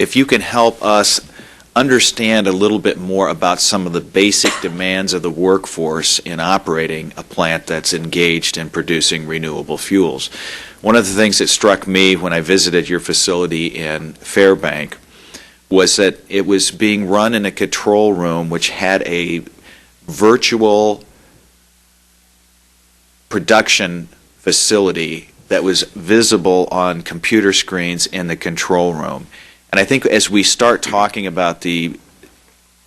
if you can help us understand a little bit more about some of the basic demands of the workforce in operating a plant that's engaged in producing renewable fuels. One of the things that struck me when I visited your facility in Fairbank was that it was being run in a control room which had a virtual production facility that was visible on computer screens in the control room. And I think as we start talking about the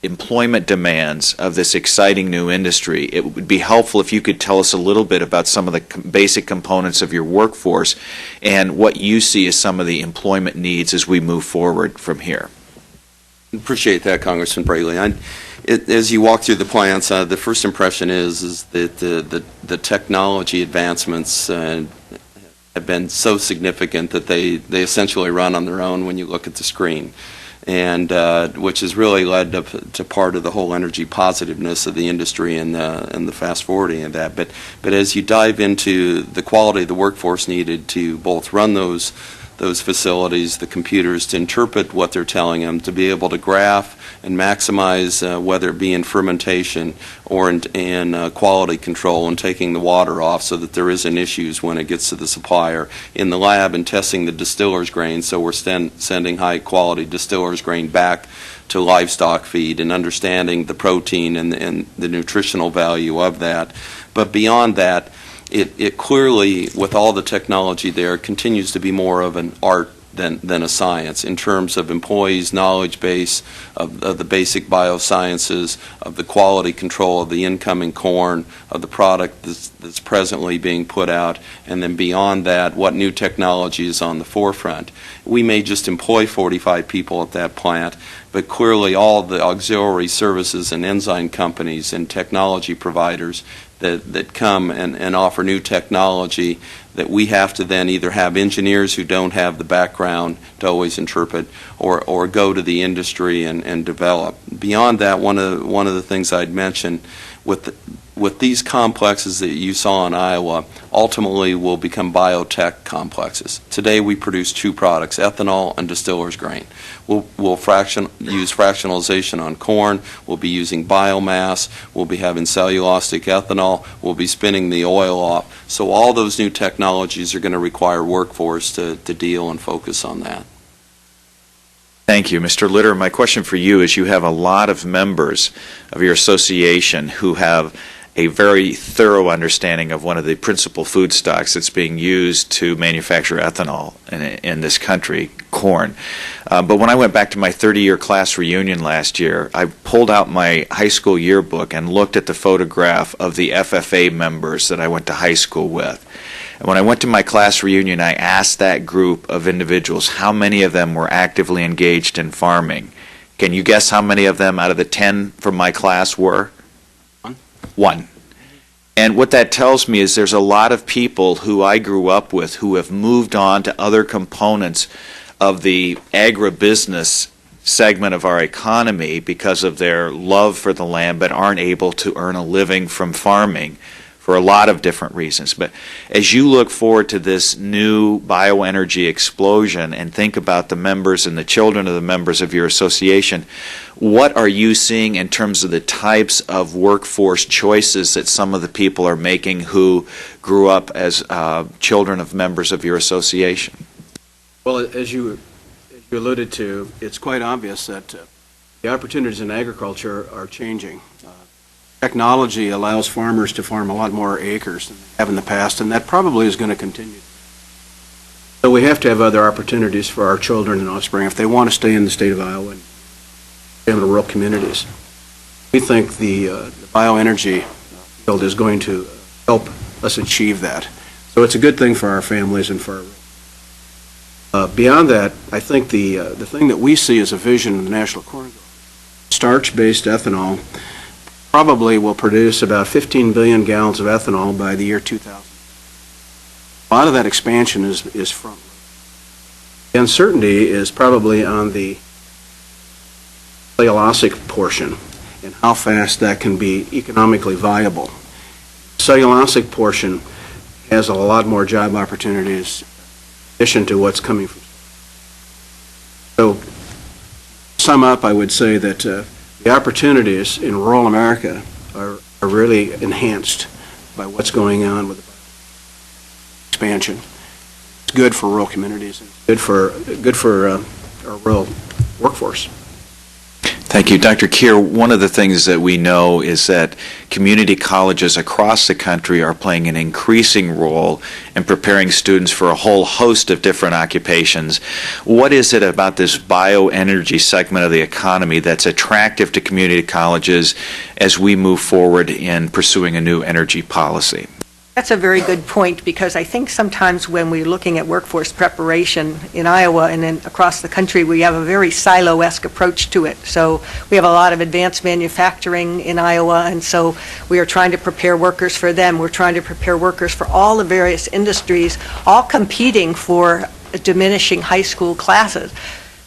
employment demands of this exciting new industry, it would be helpful if you could tell us a little bit about some of the basic components of your workforce and what you see as some of the employment needs as we move forward from here. Appreciate that, Congressman Braley. As you walk through the plants, the first impression is that the technology advancements have been so significant that they essentially run on their own when you look at the screen, and which has really led to part of the whole energy positiveness of the industry and the fast forwarding of that. But as you dive into the quality of the workforce needed to both run those facilities, the computers, to interpret what they're telling them, to be able to graph and maximize whether it be in fermentation or in quality control and taking the water off so that there isn't issues when it gets to the supplier, in the lab and testing the distiller's grain so we're sending high quality distiller's grain back to livestock feed, and understanding the protein and the nutritional value of that. But beyond that, it clearly, with all the technology there, continues to be more of an art than a science in terms of employees' knowledge base, of the basic biosciences, of the quality control of the incoming corn, of the product that's presently being put out, and then beyond that, what new technology is on the forefront. We may just employ 45 people at that plant, but clearly all the auxiliary services and enzyme companies and technology providers that come and offer new technology that we have to then either have engineers who don't have the background to always interpret or go to the industry and develop. Beyond that, one of the things I'd mention with these complexes that you saw in Iowa ultimately will become biotech complexes. Today we produce two products, ethanol and distiller's grain. We'll use fractionalization on corn. We'll be using biomass. We'll be having cellulosic ethanol. We'll be spinning the oil off. So all those new technologies are going to require workforce to deal and focus on that. Thank you. Mr. Litter, my question for you is, you have a lot of members of your association who have a very thorough understanding of one of the principal food stocks that's being used to manufacture ethanol in this country, corn. But when I went back to my 30-year class reunion last year, I pulled out my high school yearbook and looked at the photograph of the FFA members that I went to high school with. And when I went to my class reunion, I asked that group of individuals how many of them were actively engaged in farming. Can you guess how many of them out of the 10 from my class were? One. And what that tells me is there's a lot of people who I grew up with who have moved on to other components of the agribusiness segment of our economy because of their love for the land, but aren't able to earn a living from farming for a lot of different reasons. But as you look forward to this new bioenergy explosion and think about the members and the children of the members of your association, what are you seeing in terms of the types of workforce choices that some of the people are making who grew up as children of members of your association? Well, as you alluded to, it's quite obvious that the opportunities in agriculture are changing. Technology allows farmers to farm a lot more acres than they have in the past, and that probably is going to continue. So we have to have other opportunities for our children and offspring if they want to stay in the state of Iowa and stay in the rural communities. We think the bioenergy field is going to help us achieve that. So it's a good thing for our families and for our beyond that, I think the thing that we see as a vision in the National Corn Goal, starch-based ethanol probably will produce about 15 billion gallons of ethanol by the year 2000. A lot of that expansion is front. The uncertainty is probably on the cellulosic portion and how fast that can be economically viable. Cellulosic portion has a lot more job opportunities in addition to what's coming from. So sum up, I would say that the opportunities in rural America are really enhanced by what's going on with expansion. It's good for rural communities, and good for our rural workforce. Thank you. Dr. Keir, one of the things that we know is that community colleges across the country are playing an increasing role in preparing students for a whole host of different occupations. What is it about this bioenergy segment of the economy that's attractive to community colleges as we move forward in pursuing a new energy policy? That's a very good point, because I think sometimes when we're looking at workforce preparation in Iowa and then across the country, we have a very silo-esque approach to it. So we have a lot of advanced manufacturing in Iowa, and so we are trying to prepare workers for them. We're trying to prepare workers for all the various industries, all competing for diminishing high school classes.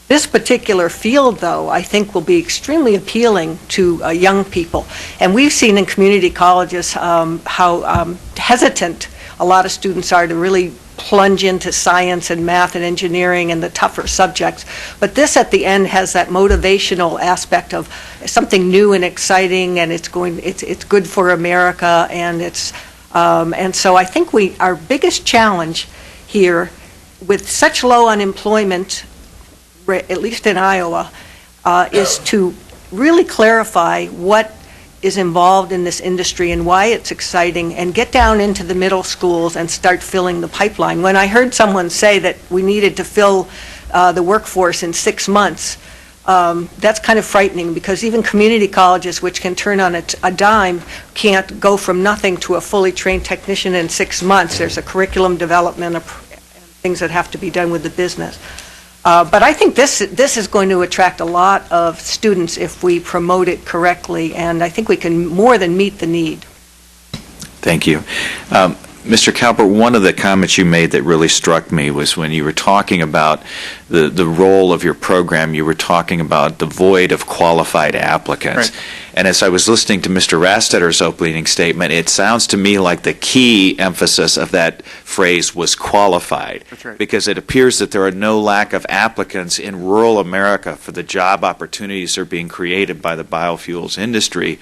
This particular field, though, I think will be extremely appealing to young people. And we've seen in community colleges how hesitant a lot of students are to really plunge into science and math and engineering and the tougher subjects. But this at the end has that motivational aspect of something new and exciting, and it's good for America, and so I think our biggest challenge here, with such low unemployment, at least in Iowa, is to really clarify what is involved in this industry and why it's exciting, and get down into the middle schools and start filling the pipeline. When I heard someone say that we needed to fill the workforce in 6 months, that's kind of frightening, because even community colleges, which can turn on a dime, can't go from nothing to a fully trained technician in 6 months. There's a curriculum development and things that have to be done with the business. But I think this is going to attract a lot of students if we promote it correctly, and I think we can more than meet the need. Thank you. Mr. Calpert, one of the comments you made that really struck me was when you were talking about the role of your program, you were talking about the void of qualified applicants. Right. And as I was listening to Mr. Rastetter's opening statement, it sounds to me like the key emphasis of that phrase was qualified. That's right. Because it appears that there are no lack of applicants in rural America for the job opportunities that are being created by the biofuels industry.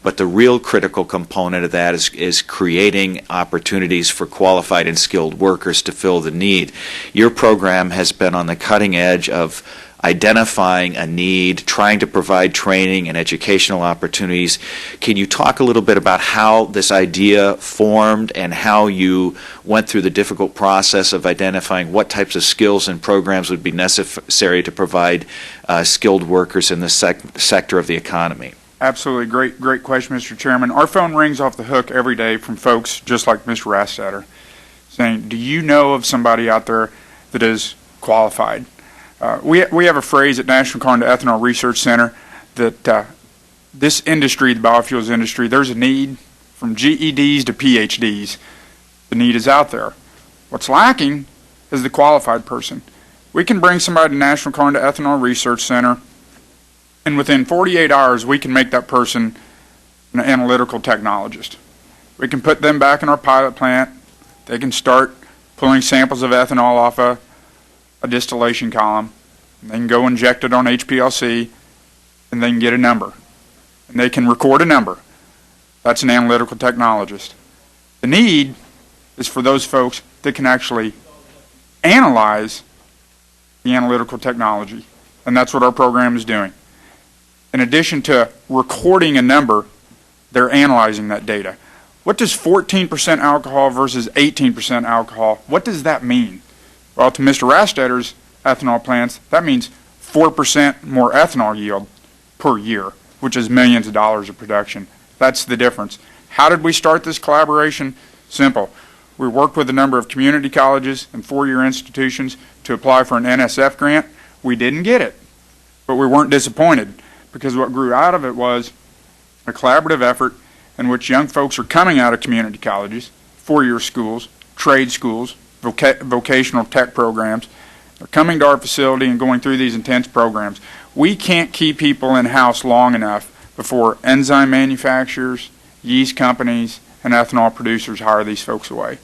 But the real critical component of that is creating opportunities for qualified and skilled workers to fill the need. Your program has been on the cutting edge of identifying a need, trying to provide training and educational opportunities. Can you talk a little bit about how this idea formed and how you went through the difficult process of identifying what types of skills and programs would be necessary to provide skilled workers in this sector of the economy? Absolutely. Great question, Mr. Chairman. Our phone rings off the hook every day from folks just like Mr. Rastetter saying, do you know of somebody out there that is qualified? We have a phrase at National Corn to Ethanol Research Center that this industry, the biofuels industry, there's a need from GEDs to PhDs. The need is out there. What's lacking is the qualified person. We can bring somebody to National Corn to Ethanol Research Center, and within 48 hours, we can make that person an analytical technologist. We can put them back in our pilot plant. They can start pulling samples of ethanol off a distillation column. They can go inject it on HPLC, and they can get a number. And they can record a number. That's an analytical technologist. The need is for those folks that can actually analyze the analytical technology, and that's what our program is doing. In addition to recording a number, they're analyzing that data. What does 14% alcohol versus 18% alcohol, what does that mean? Well, to Mr. Rastetter's ethanol plants, that means 4% more ethanol yield per year, which is millions of dollars of production. That's the difference. How did we start this collaboration? Simple. We worked with a number of community colleges and four-year institutions to apply for an NSF grant. We didn't get it, but we weren't disappointed, because what grew out of it was a collaborative effort in which young folks are coming out of community colleges, four-year schools, trade schools, vocational tech programs. They're coming to our facility and going through these intense programs. We can't keep people in-house long enough before enzyme manufacturers, yeast companies, and ethanol producers hire these folks away.